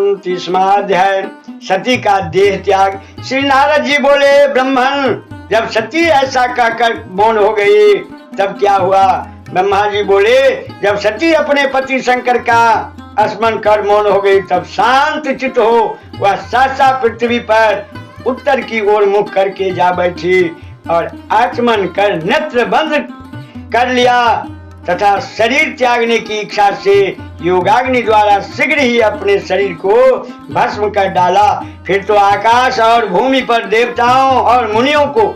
29वां अध्याय सती का देह त्याग। श्री नारद जी बोले, ब्रह्मन, जब सती ऐसा कहकर मौन हो गई तब क्या हुआ? ब्रह्मा जी बोले, जब सती अपने पति शंकर का स्मरण कर मौन हो गई तब शांत चित्त हो वह सहसा पृथ्वी पर उत्तर की ओर मुख करके जा बैठी और आचमन कर नेत्र बंद कर लिया तथा शरीर त्यागने की इच्छा से योगाग्नि द्वारा शीघ्र ही अपने शरीर को भस्म कर डाला। फिर तो आकाश और भूमि पर देवताओं और मुनियों को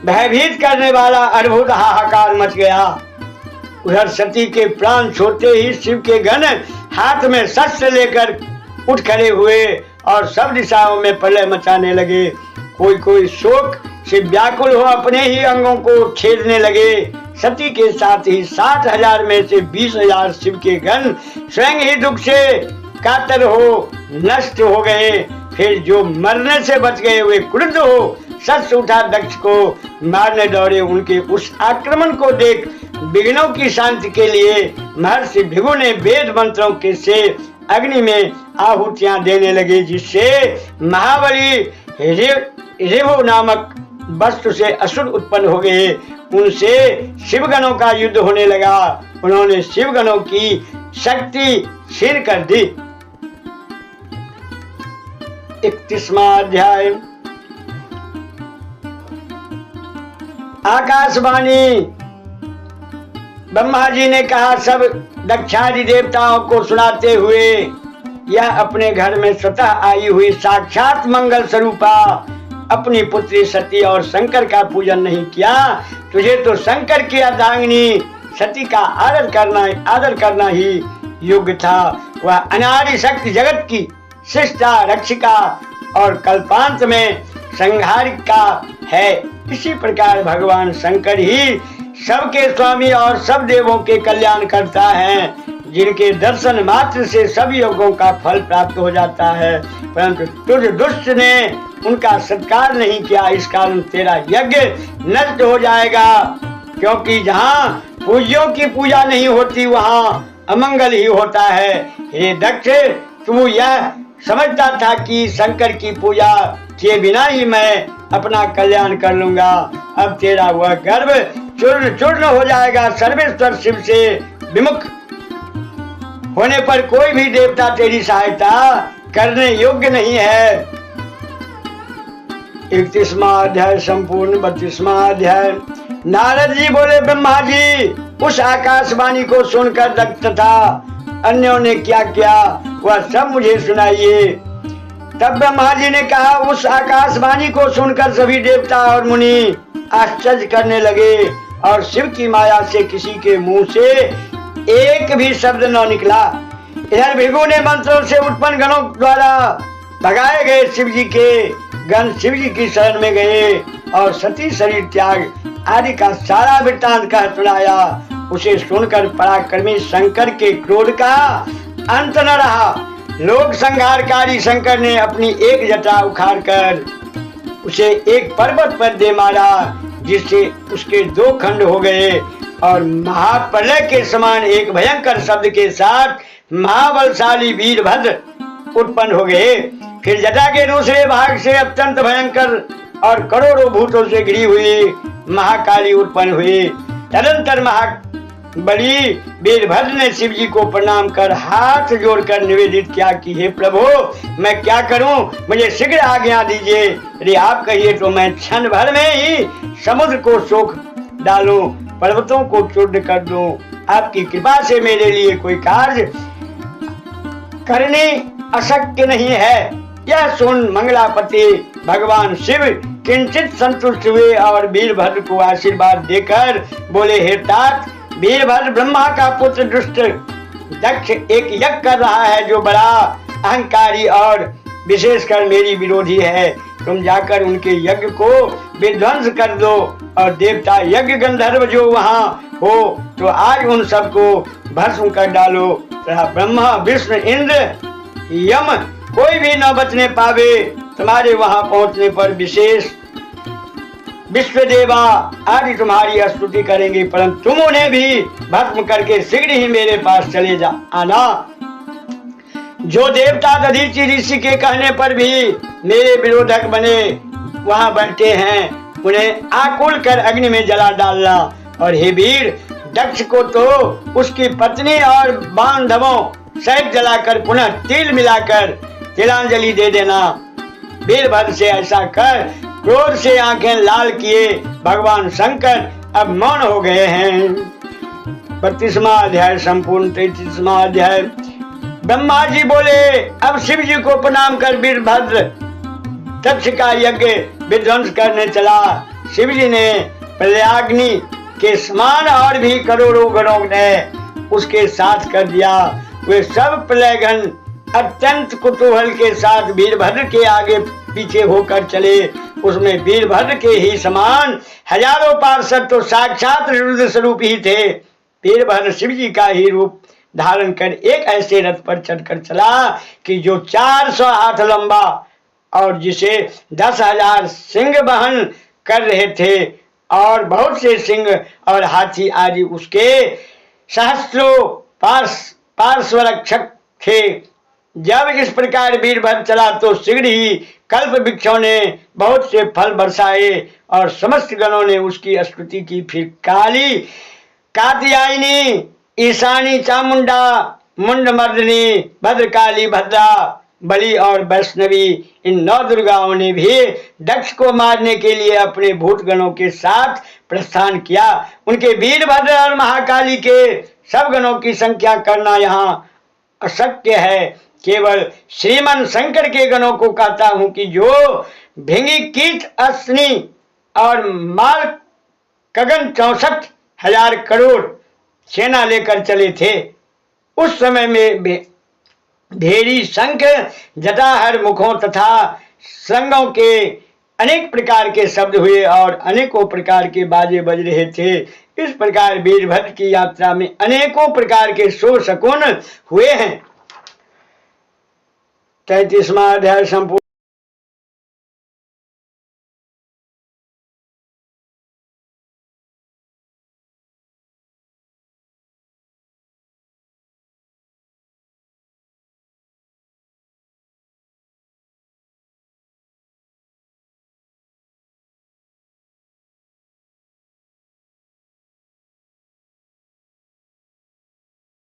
भयभीत करने वाला अद्भुत हाहाकार मच गया। उधर सती के प्राण छोड़ते ही शिव के गण हाथ में शस्त्र लेकर उठ खड़े हुए और सब दिशाओं में प्रलय मचाने लगे। कोई शोक से व्याकुल हो अपने ही अंगों को छेदने लगे। सती के साथ ही 60,000 में से 20,000 शिव के गण स्वयं ही दुख से कातर हो नष्ट हो गए। फिर जो मरने से बच गए वे क्रुद्ध हो सच उठा दक्ष को मारने दौड़े। उनके उस आक्रमण को देख विघ्नों की शांति के लिए महर्षि भृगु ने वेद मंत्रों के से अग्नि में आहुतियां देने लगे, जिससे महाबली ऋभु नामक वस्तु से असुर उत्पन्न हो गए। उनसे शिवगणों का युद्ध होने लगा। उन्होंने शिवगणों की शक्ति क्षीण कर दी। 31वां अध्याय आकाशवाणी। ब्रह्मा जी ने कहा, सब दक्षादि देवताओं को सुनाते हुए, यह अपने घर में स्वतः आई हुई साक्षात मंगल स्वरूपा अपनी पुत्री सती और शंकर का पूजन नहीं किया। तुझे तो शंकर की अर्धांगिनी सती का आदर करना ही योग्य था। वह अनादि शक्ति जगत की शिष्टा रक्षिका और कल्पांत में संहारिका है। इसी प्रकार भगवान शंकर ही सबके स्वामी और सब देवों के कल्याण करता है, जिनके दर्शन मात्र से सब योगों का फल प्राप्त हो जाता है। परंतु तुझ दुष्ट ने उनका सत्कार नहीं किया, इस कारण तेरा यज्ञ नष्ट हो जाएगा। क्योंकि जहाँ पूज्यों की पूजा नहीं होती वहाँ अमंगल ही होता है। हे दक्ष, तू यह समझता था कि शंकर की पूजा के बिना ही मैं अपना कल्याण कर लूंगा। अब तेरा वह गर्व चूर्ण चूर्ण हो जाएगा। सर्वेश्वर शिव से विमुख होने पर कोई भी देवता तेरी सहायता करने योग्य नहीं है। 31वां अध्याय संपूर्ण। 32वां अध्याय। नारद जी बोले, ब्रह्मा जी, उस आकाशवाणी को सुनकर दक्ष तथा अन्यों ने क्या किया वह सब मुझे सुनाइए। तब ब्रह्मा जी ने कहा, उस आकाशवाणी को सुनकर सभी देवता और मुनि आश्चर्य करने लगे और शिव की माया से किसी के मुंह से एक भी शब्द न निकला। इधर भृगु ने मंत्रों से उत्पन्न गणों द्वारा भगाए गए शिव जी के गण शिव जी की शरण में गए और सती शरीर त्याग आदि का सारा वृत्तांत कह सुनाया। उसे सुनकर पराक्रमी शंकर के क्रोध का अंत न रहा। लोक संहारकारी शंकर ने अपनी एक जटा उखाड़कर उसे एक पर्वत पर दे मारा, जिससे उसके 2 खंड हो गए और महाप्रलय के समान एक भयंकर शब्द के साथ महाबलशाली वीरभद्र उत्पन्न हो गए। फिर जटा के दूसरे भाग से अत्यंत भयंकर और करोड़ों भूतों से घिरी हुई महाकाली उत्पन्न हुई। तदंतर महाबली वीरभद्र ने शिव जी को प्रणाम कर हाथ जोड़कर निवेदित किया कि हे प्रभु, मैं क्या करूं, मुझे शीघ्र आज्ञा दीजिए। यदि आप कहिए तो मैं क्षण भर में ही समुद्र को सोख डालूं, पर्वतों को चूर्ण कर दूं। आपकी कृपा से मेरे लिए कोई कार्य करने अशक्य नहीं है। यह सुन मंगलापति भगवान शिव किंचित संतुष्ट हुए और वीरभद्र को आशीर्वाद देकर बोले, हे तात, वीरभद्र ब्रह्मा का पुत्र दुष्ट दक्ष एक यज्ञ कर रहा है जो बड़ा अहंकारी और विशेषकर मेरी विरोधी है। तुम जाकर उनके यज्ञ को विध्वंस कर दो और देवता यज्ञ गंधर्व जो वहाँ हो तो आज उन सबको भस्म कर डालो। ब्रह्मा विष्णु इंद्र यम कोई भी न बचने पावे। तुम्हारे वहां पहुंचने पर विशेष विश्वदेवा आदि तुम्हारी स्तुति करेंगे, परंतु तुम उन्हें भी भस्म करके शीघ्र ही मेरे पास चले आना। जो देवता दधीचि ऋषि के कहने पर भी मेरे विरोधक बने वहां बैठे हैं, उन्हें आकुल कर अग्नि में जला डालना। और हे वीर, दक्ष को तो उसकी पत्नी और बांधवों सहित जलाकर पुनः तिल मिलाकर तिलांजलि दे देना। वीरभद्र से ऐसा कर क्रोध से आंखें लाल किए भगवान शंकर अब मौन हो गए हैं। 32वां अध्याय संपूर्ण। 33वां अध्याय। ब्रह्मा जी बोले, अब शिव जी को प्रणाम कर वीरभद्र दक्ष का यज्ञ विध्वंस करने चला। शिव जी ने प्रलयाग्नि के समान और भी करोड़ों गणों ने उसके साथ कर दिया। वे सब प्रलयगण अत्यंत कुतूहल के साथ वीरभद्र के आगे पीछे होकर चले। उसमें वीरभद्र के ही समान हजारों पार्षद तो साक्षात रुद्र स्वरूप ही थे। वीरभद्र शिव जी का ही रूप धारण कर एक ऐसे रथ पर चढ़कर चला कि जो 400 हाथ लंबा और जिसे 10,000 सिंह वहन कर रहे थे, और बहुत से सिंह और हाथी आदि उसके सहस्त्रों पार्श्वरक्षक थे। जब इस प्रकार वीरभद्र चला तो शीघ्र ही कल्प वृक्षों ने बहुत से फल बरसाए और समस्त गणों ने उसकी स्तुति की। फिर काली, कात्यायनी, ईशानी, चामुंडा, मुंडमर्दिनी, भद्रकाली, भद्रा, बलि और वैष्णवी, इन 9 दुर्गाओं ने भी दक्ष को मारने के लिए अपने भूतगणों के साथ प्रस्थान किया। उनके वीरभद्र और महाकाली के सब गणों की संख्या करना यहाँ अशक्य है। केवल श्रीमन शंकर के गणों को कहता हूं कि जो भिंगी, कीट, अश्नि और माल कगन 64,000 करोड़ सेना लेकर चले थे। उस समय में भेरी, शंख, जटाहर मुखों तथा संगों के अनेक प्रकार के शब्द हुए और अनेकों प्रकार के बाजे बज रहे थे। इस प्रकार वीरभद्र की यात्रा में अनेकों प्रकार के शुभ शकुन हुए हैं। 33वां अध्याय संपूर्ण।